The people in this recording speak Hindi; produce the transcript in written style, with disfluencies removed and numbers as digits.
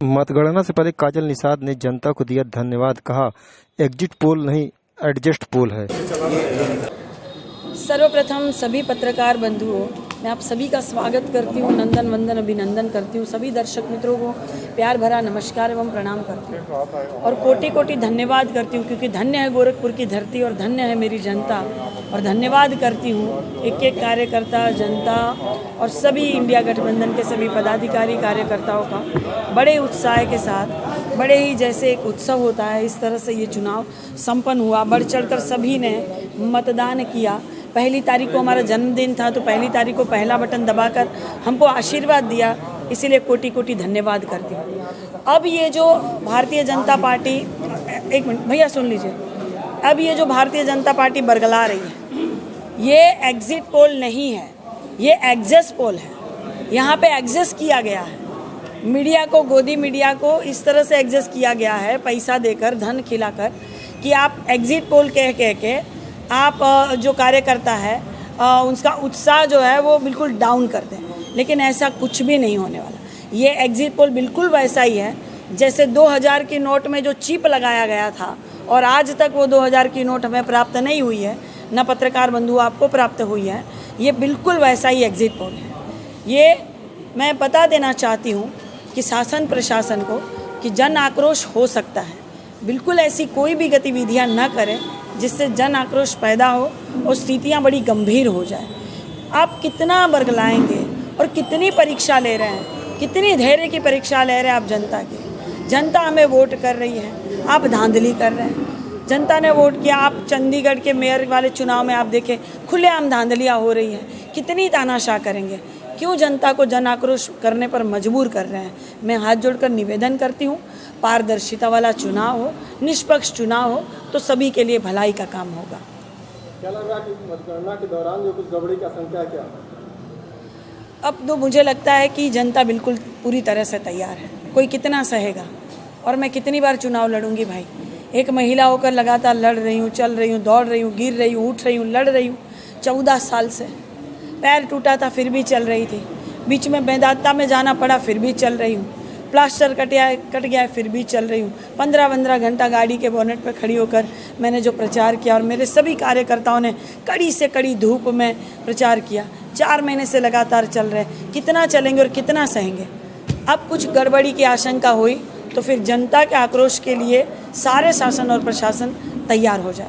मतगणना से पहले काजल निषाद ने जनता को दिया धन्यवाद, कहा एग्जिट पोल नहीं एडजस्ट पोल है। सर्वप्रथम सभी पत्रकार बंधुओं, मैं आप सभी का स्वागत करती हूँ, नंदन वंदन अभिनंदन करती हूँ। सभी दर्शक मित्रों को प्यार भरा नमस्कार एवं प्रणाम करती हूँ और कोटि कोटि धन्यवाद करती हूँ, क्योंकि धन्य है गोरखपुर की धरती और धन्य है मेरी जनता। और धन्यवाद करती हूँ एक एक कार्यकर्ता, जनता और सभी इंडिया गठबंधन के सभी पदाधिकारी कार्यकर्ताओं का बड़े उत्साह के साथ, बड़े ही जैसे एक उत्सव होता है इस तरह से ये चुनाव संपन्न हुआ। बढ़ चढ़कर सभी ने मतदान किया। पहली तारीख को हमारा जन्मदिन था, तो पहली तारीख को पहला बटन दबाकर हमको आशीर्वाद दिया, इसीलिए कोटि कोटि धन्यवाद करती हूँ। अब ये जो भारतीय जनता पार्टी, एक मिनट भैया सुन लीजिए, अब ये जो भारतीय जनता पार्टी बरगला रही है, ये एग्जिट पोल नहीं है, ये एग्जिट पोल है। यहाँ पे एग्जिट किया गया है, मीडिया को, गोदी मीडिया को इस तरह से एग्जिट किया गया है, पैसा देकर, धन खिलाकर, कि आप एग्जिट पोल कह के आप जो कार्यकर्ता है उसका उत्साह जो है वो बिल्कुल डाउन कर दें। लेकिन ऐसा कुछ भी नहीं होने वाला। ये एग्जिट पोल बिल्कुल वैसा ही है जैसे 2000 की नोट में जो चिप लगाया गया था, और आज तक वो 2000 की नोट हमें प्राप्त नहीं हुई है, न पत्रकार बंधु आपको प्राप्त हुई है। ये बिल्कुल वैसा ही एग्जिट पोल है। ये मैं बता देना चाहती हूँ कि शासन प्रशासन को कि जन आक्रोश हो सकता है, बिल्कुल ऐसी कोई भी गतिविधियाँ न करें जिससे जन आक्रोश पैदा हो और स्थितियाँ बड़ी गंभीर हो जाए। आप कितना बरगलाएंगे और कितनी परीक्षा ले रहे हैं, कितनी धैर्य की परीक्षा ले रहे हैं आप जनता की। जनता हमें वोट कर रही है, आप धांधली कर रहे हैं। जनता ने वोट किया, आप चंडीगढ़ के मेयर वाले चुनाव में आप देखें खुलेआम धांधलियाँ हो रही हैं। कितनी तानाशाह करेंगे? क्यों जनता को जन आक्रोश करने पर मजबूर कर रहे हैं? मैं हाथ जोड़कर निवेदन करती हूँ, पारदर्शिता वाला चुनाव हो, निष्पक्ष चुनाव हो, तो सभी के लिए भलाई का काम होगा। क्या लग रहा है कि मतगणना के दौरान जो कुछ गड़बड़ी का आशंका क्या? अब तो मुझे लगता है कि जनता बिल्कुल पूरी तरह से तैयार है। कोई कितना सहेगा? और मैं कितनी बार चुनाव लड़ूंगी भाई? एक महिला होकर लगातार लड़ रही हूँ, चल रही हूँ, दौड़ रही हूँ, गिर रही हूँ, उठ रही हूँ, लड़ रही हूँ। 14 साल से पैर टूटा था फिर भी चल रही थी, बीच में बेदांता में जाना पड़ा फिर भी चल रही हूँ, प्लास्टर कट गया है फिर भी चल रही हूँ। 15-15 घंटा गाड़ी के बोनेट पर खड़ी होकर मैंने जो प्रचार किया, और मेरे सभी कार्यकर्ताओं ने कड़ी से कड़ी धूप में प्रचार किया। 4 महीने से लगातार चल रहे। कितना चलेंगे और कितना सहेंगे? अब कुछ गड़बड़ी की आशंका हुई तो फिर जनता के आक्रोश के लिए सारे शासन और प्रशासन तैयार हो जाए।